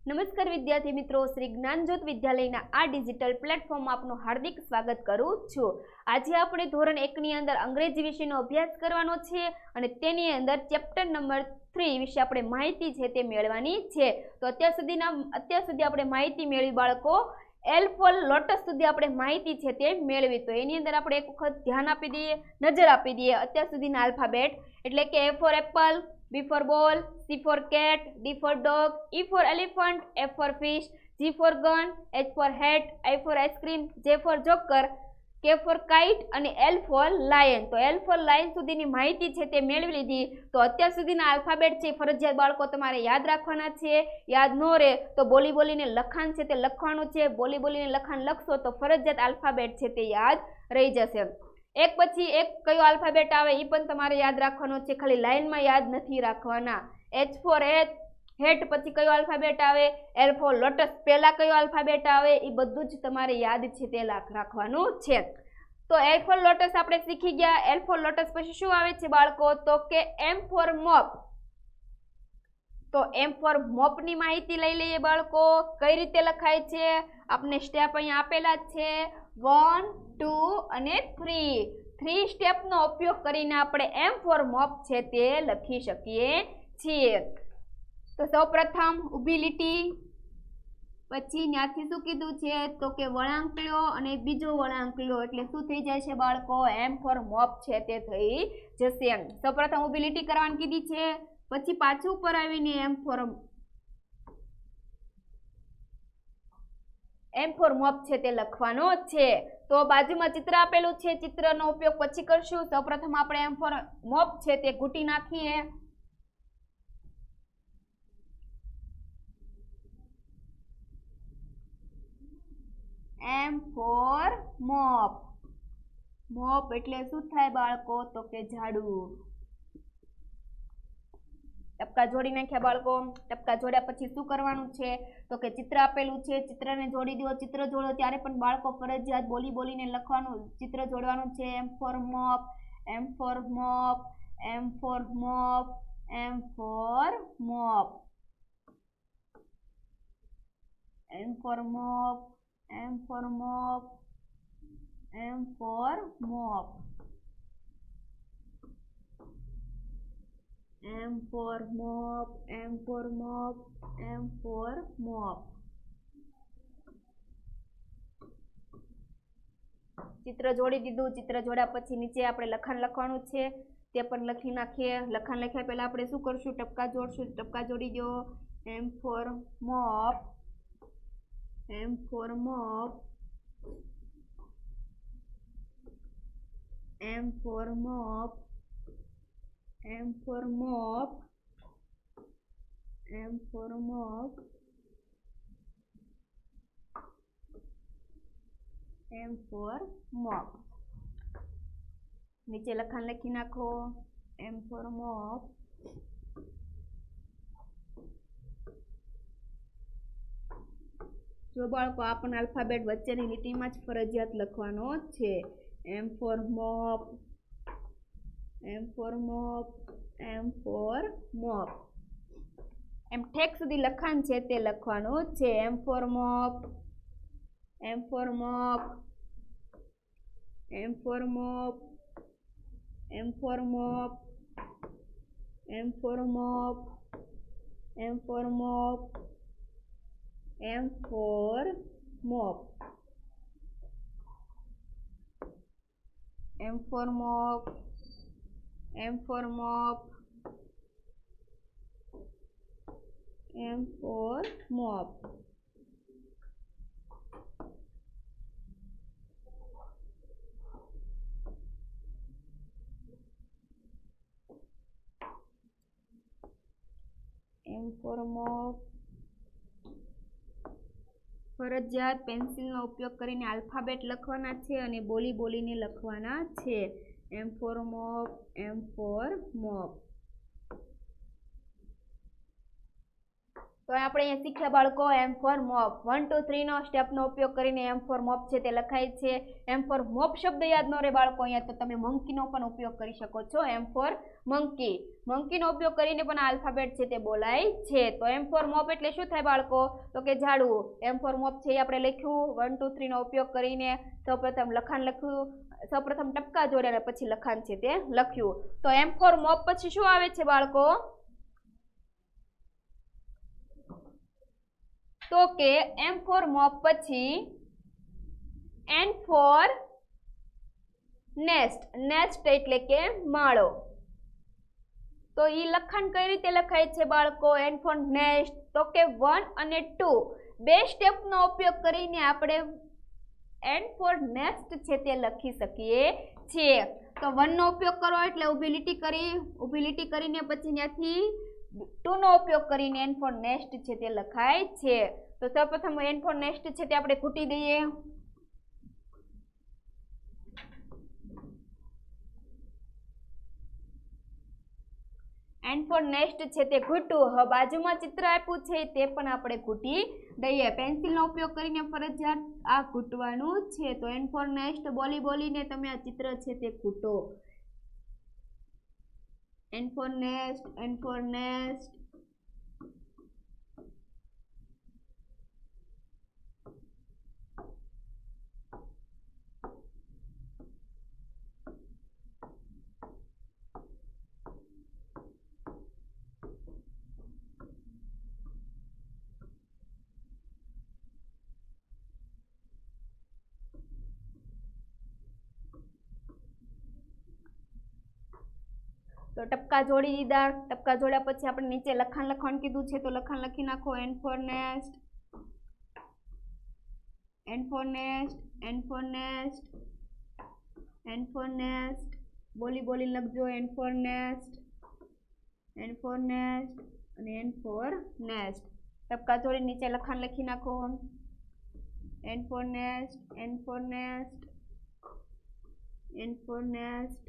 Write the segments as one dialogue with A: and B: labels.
A: નમસ્કાર વિદ્યાર્થી મિત્રો, શ્રી જ્ઞાનજ્યોત વિદ્યાલયના આ ડિજિટલ પ્લેટફોર્મમાં આપનું હાર્દિક સ્વાગત કરું છું। આજે આપણે ધોરણ 1 ની અંદર અંગ્રેજી વિષયનો અભ્યાસ કરવાનો છે અને તેની અંદર ચેપ્ટર નંબર 3 વિશે આપણે માહિતી છે તે મેળવવાની છે। તો અત્યાર સુધી આપણે માહિતી મેળવી બાળકો એલ ફોર લોટસ સુધી આપણે માહિતી છે તે મેળવી। તો એની અંદર આપણે એક વખત ધ્યાન આપી દઈએ, નજર આપી દઈએ અત્યાર સુધીના આલ્ફાબેટ, એટલે કે A for apple, B for ball, C for cat, D for dog, E for elephant, F for fish, G for gun, H for hat, I for ice cream, J for joker, K for kite અને L for lion। તો L for lion સુધીની માહિતી છે તે મેળવી લીધી। તો અત્યાર સુધીના આલ્ફાબેટ છે ફરજિયાત બાળકો તમારે યાદ રાખવાના છે। યાદ ન રહે તો બોલી બોલીને લખાણ છે તે લખવાનું છે। બોલી બોલીને લખાણ લખશો તો ફરજિયાત આલ્ફાબેટ છે તે યાદ રહી જશે। એક પછી એક કયો આલ્ફાબેટ આવે એ પણ તમારે યાદ રાખવાનો છે, ખાલી લાઈનમાં યાદ નથી રાખવાના। H for હેટ પછી કયો આલ્ફાબેટ આવે, L for લોટસ પહેલા કયો આલ્ફાબેટ આવે એ બધું જ તમારે યાદ છે તે રાખવાનું છે। તો L for લોટસ આપણે શીખી ગયા। L for લોટસ પછી શું આવે છે બાળકો, તો કે M for મોપ। તો M for મોપ ની માહિતી લઈ લઈએ બાળકો, કઈ રીતે લખાય છે આપણે સ્ટેપ અહીંયા આપેલા છે 1, 2 અને 3 સ્ટેપનો ઉપયોગ કરીને આપણે M for મોપ છે તે લખી શકીએ છીએ। તો સૌપ્રથમ ઊભી લીટી, પછી ત્યાંથી શું કીધું છે તો કે વળાંક લો અને બીજો વળાંક લો, એટલે શું થઈ જાય છે બાળકો, M for મોપ છે તે થઈ જશે। સૌપ્રથમ ઊભી લીટી કરવાની કીધી છે, પછી પાછું ઉપર આવીને M for મોપ છે તે લખવાનો છે। તો બાજુમાં ચિત્ર આપેલું છે, ચિત્રનો ઉપયોગ પછી કરશું। સૌપ્રથમ આપણે M for મોપ છે તે ઘૂંટી નાખીએ। M for મોપ, મોપ એટલે શું થાય બાળકો, તો કે ઝાડુ। ટપકા જોડી નાખ્યા બાળકો। ટપકા જોડ્યા પછી શું કરવાનું છે તો કે ચિત્ર આપેલું છે, ચિત્રને જોડી દો। ચિત્ર જોડો ત્યારે પણ બાળકો ફરજિયાત બોલી બોલીને લખવાનું, ચિત્ર જોડવાનું છે। M for mop, M for mop, M for mop, M for mop, M for mop, M for mop, M for mop, M for mop, M for mop, M for mop. ચિત્ર જોડી દીધું। ચિત્ર જોડ્યા પછી નીચે આપણે લખાણ લખવાનું છે તે પણ લખી નાખીએ। લખાણ લખ્યા પહેલા આપણે શું કરશું, ટપકા જોડશું। ટપકા જોડી દો। M for mop, M for mop, M for mop, M for mop, M for mop, M for mop. નીચે લખાણ લખી નાખો, M for મોપ। જો બાળકો આ પણ આલ્ફાબેટ વચ્ચેની લીટીમાં જ ફરજિયાત લખવાનો છે। M for mop, M for mop, M for mop. એમ ઠેક સુધી લખાણ છે તે લખવાનું છે। M for mop, M for mop, M for mop, M for mop, M for mop, M for mop, M for mop, M for mop, M for mop, M for mop. M for mop. ફરજિયાત પેન્સિલનો ઉપયોગ કરીને alphabet લખવાના છે અને બોલી બોલીને લખવાના છે। M for mop, M for mop. તો આપણે અહીંયા શીખ્યા બાળકો એમ ફોર મોપ 1 2 3 નો સ્ટેપનો ઉપયોગ કરીને એમ ફોર મોપ છે તે લખાય છે. એમ ફોર મોપ શબ્દ યાદ ન રહે બાળકો અહીંયા તો તમે મંકીનો પણ ઉપયોગ કરી શકો છો. એમ ફોર મંકીનો ઉપયોગ કરીને પણ આલ્ફાબેટ છે તે બોલાય છે. તો એમ ફોર મોપ એટલે શું થાય બાળકો? તો કે ઝાડવું. એમ ફોર મોપ છે એ આપણે લખ્યું 1 2 3 નો ઉપયોગ કરીને. સૌપ્રથમ લખાણ લખ્યું, સૌપ્રથમ ટપકા જોડ્યા અને પછી લખાણ છે તે લખ્યું. તો એમ ફોર મોપ પછી શું આવે છે બાળકો? તો કે એમ ફોર મોપ પછી એન ફોર નેસ્ટ. નેસ્ટ એટલે કે માળો. તો ઈ લખાણ કઈ રીતે લખાય છે બાળકો? N for nest. તો કે 1 અને 2 બે સ્ટેપનો ઉપયોગ કરીને આપણે એન ફોર નેસ્ટ છે તે લખી શકીએ છીએ. તો 1 નો ઉપયોગ કરો એટલે ઊભી લીટી કરીને પછી ત્યાંથી 2 નો ઉપયોગ કરીને એન ફોર નેસ્ટ છે તે લખાય છે. તો સૌપ્રથમ એન ફોર નેસ્ટ છે તે આપણે ઘૂંટી દઈએ. એન ફોર નેસ્ટ છે તે ઘૂંટવું. હવે બાજુમાં ચિત્ર આપ્યું છે તે પણ આપણે ઘૂંટી દઈએ. પેન્સિલનો ઉપયોગ કરીને ફરજિયાત આ ઘૂંટવાનું છે. તો એન ફોર નેસ્ટ બોલીને તમે આ ચિત્ર છે તે ઘૂંટો. N for nest, N for nest. તો ટપકા જોડી દીધા. ટપકા જોડ્યા પછી આપણે નીચે લખાણ લખવાનું કીધું છે તો લખાણ લખી નાખો. N for nest, N for nest, N for nest, N for nest. બોલી લખજો. N for nest, N for nest અને એન ફોર નેસ્ટ. ટપકા જોડી નીચે લખાણ લખી નાખો. N for nest, N for nest, N for nest.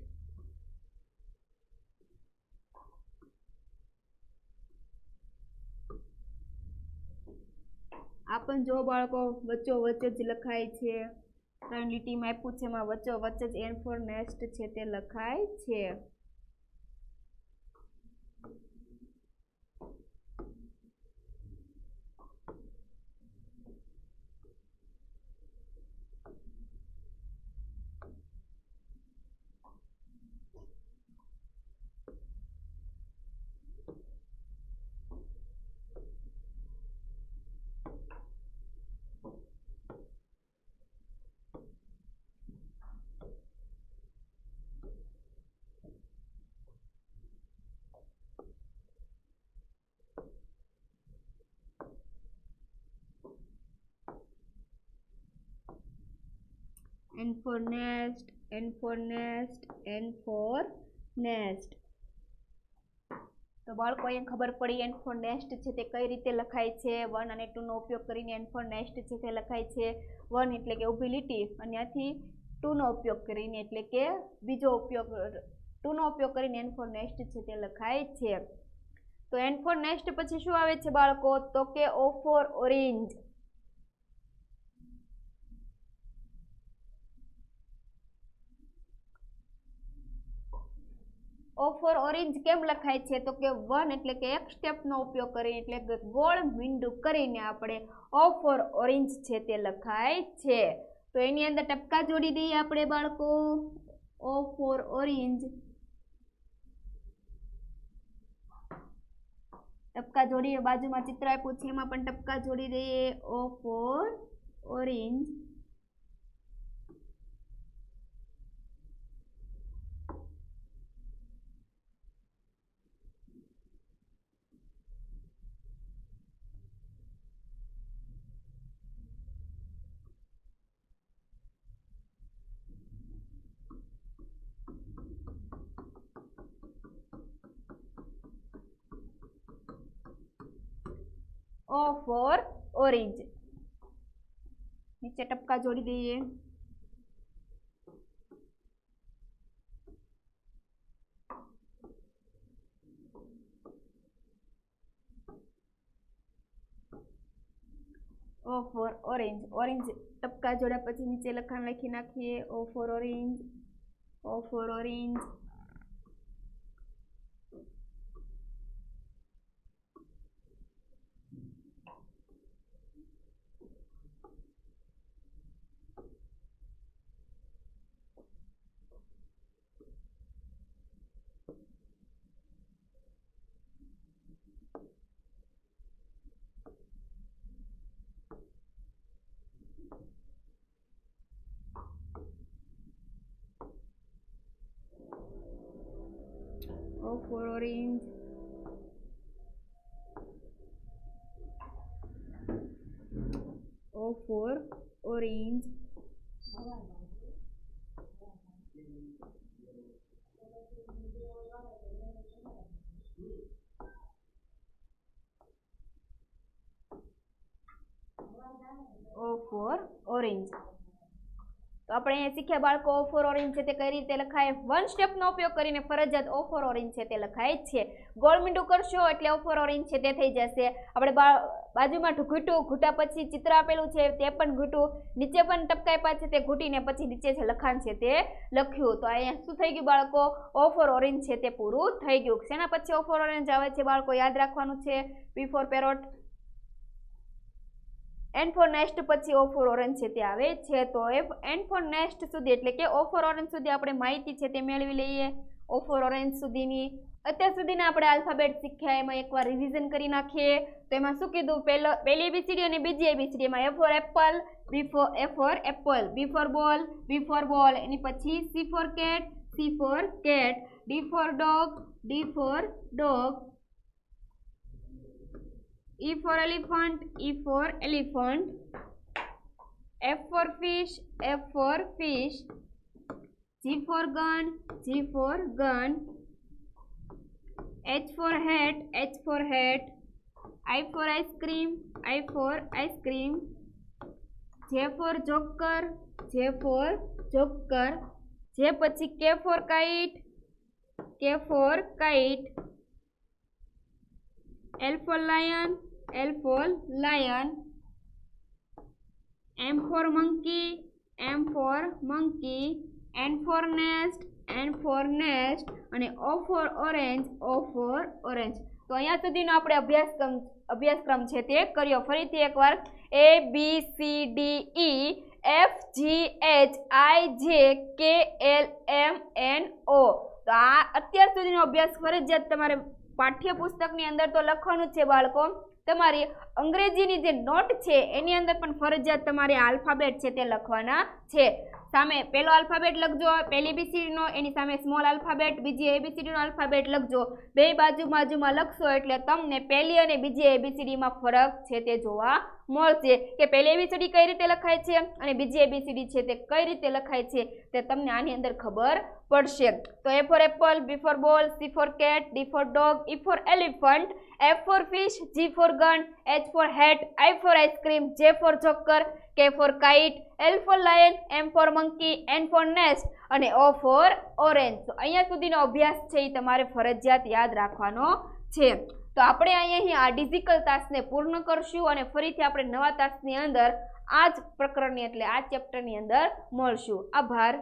A: આ પણ જો બાળકો વચ્ચે જ લખાય છે. 3 લીટીમાં આપ્યું છે એમાં વચ્ચે જ એન ફોર નેસ્ટ છે તે લખાય છે. N for nest, N for nest, N for nest. તો બાળકો અહીંયા ખબર પડી N for nest છે તે કઈ રીતે લખાય છે. 1 અને 2 નો ઉપયોગ કરીને N for nest છે તે લખાય છે. 1 એટલે કે ઊભી લીટી અને ત્યાંથી 2 નો ઉપયોગ કરીને એટલે કે બીજો ઉપયોગ 2 નો ઉપયોગ કરીને N for nest છે તે લખાય છે. તો N for nest પછી શું આવે છે બાળકો? તો કે O for orange. O for orange કેમ લખાય છે? તો કે 1 એટલે કે એક સ્ટેપનો ઉપયોગ કરીને એટલે કે ગોળ મીંડું કરીને આપણે O for orange છે તે લખાય છે. તો એની અંદર ટપકા જોડી દઈએ આપણે બાળકો. O for orange. ટપકા જોડીએ. બાજુમાં ચિત્ર આપ્યું છે એમાં પણ ટપકા જોડી દઈએ. O for orange. O for orange. નીચે ટપકા જોડી દઈએ. O for orange. Orange ટપકા જોડ્યા પછી નીચે લખાણ લખી નાખીએ. O for orange. O for orange. O for orange. O for orange. O for orange. તો આપણે અહીંયા શીખ્યા બાળકો O for orange છે તે કઈ રીતે લખાય. વન સ્ટેપનો ઉપયોગ કરીને ફરજિયાત O for orange છે તે લખાય છે. ગોળ મીંડું કરશો એટલે O for orange છે તે થઈ જશે. આપણે બાજુમાં ઘૂંટું, ઘૂંટા પછી ચિત્ર આપેલું છે તે પણ ઘૂંટું, નીચે પણ ટપકા આપ્યા છે તે ઘૂંટીને પછી નીચે છે લખાણ છે તે લખ્યું. તો અહીંયા શું થઈ ગયું બાળકો? O for orange છે તે પૂરું થઈ ગયું. શેના પછી O for orange આવે છે બાળકો? યાદ રાખવાનું છે. P for parrot, N for nest પછી O for orange છે તે આવે છે. તો N for nest સુધી એટલે કે O for orange સુધી આપણે માહિતી છે તે મેળવી લઈએ. O for orange સુધીની અત્યાર સુધીના આપણે આલ્ફાબેટ શીખ્યા એમાં એકવાર રિવિઝન કરી નાખીએ. તો એમાં શું કીધું? પહેલી ABCD અને બીજી ABCD એમાં A for apple, A for apple, B for ball, એની પછી C for cat, D for dog, E for elephant, F for fish, G for gun, H for hat, I for ice cream, J for joker, J પછી K for kite, L for lion, M for monkey, N for nest, અને O for orange. તો અહીંયા સુધીનો આપણે અભ્યાસક્રમ છે તે કર્યો. ફરીથી એકવાર A B C D E F G H I J K L M N O. તો આ અત્યાર સુધીનો અભ્યાસ ફરજિયાત તમારે પાઠ્યપુસ્તકની અંદર તો લખવાનું છે બાળકો. તમારી અંગ્રેજીની જે નોટ છે એની અંદર પણ ફરજિયાત તમારે આલ્ફાબેટ છે તે લખવાના છે. સામે પહેલો આલ્ફાબેટ લખજો, પહેલી ABCD નો, એની સામે સ્મોલ આલ્ફાબેટ, બીજી ABCD નો આલ્ફાબેટ લખજો. બે બાજુમાં લખશો એટલે તમને પહેલી અને બીજી ABCD માં ફરક છે તે જોવા મળશે કે પહેલી ABCD કઈ રીતે લખાય છે અને બીજી ABCD છે તે કઈ રીતે લખાય છે તે તમને આની અંદર ખબર પડશે. તો A for apple, B for ball, C for cat, D for dog, E for elephant, F for fish, G for gun, H for hat, I for ice cream, J for joker, K for kite, L for lion, M for monkey, N for nest અને O for orange. તો અહીંયા સુધીનો અભ્યાસ છે એ તમારે ફરજિયાત યાદ રાખવાનો છે. તો આપણે અહીંયા આ ડિઝિકલ તાસને પૂર્ણ કરશું અને ફરીથી આપણે નવા તાસની અંદર આ જ પ્રકરણની એટલે આ ચેપ્ટરની અંદર મળશું. આભાર.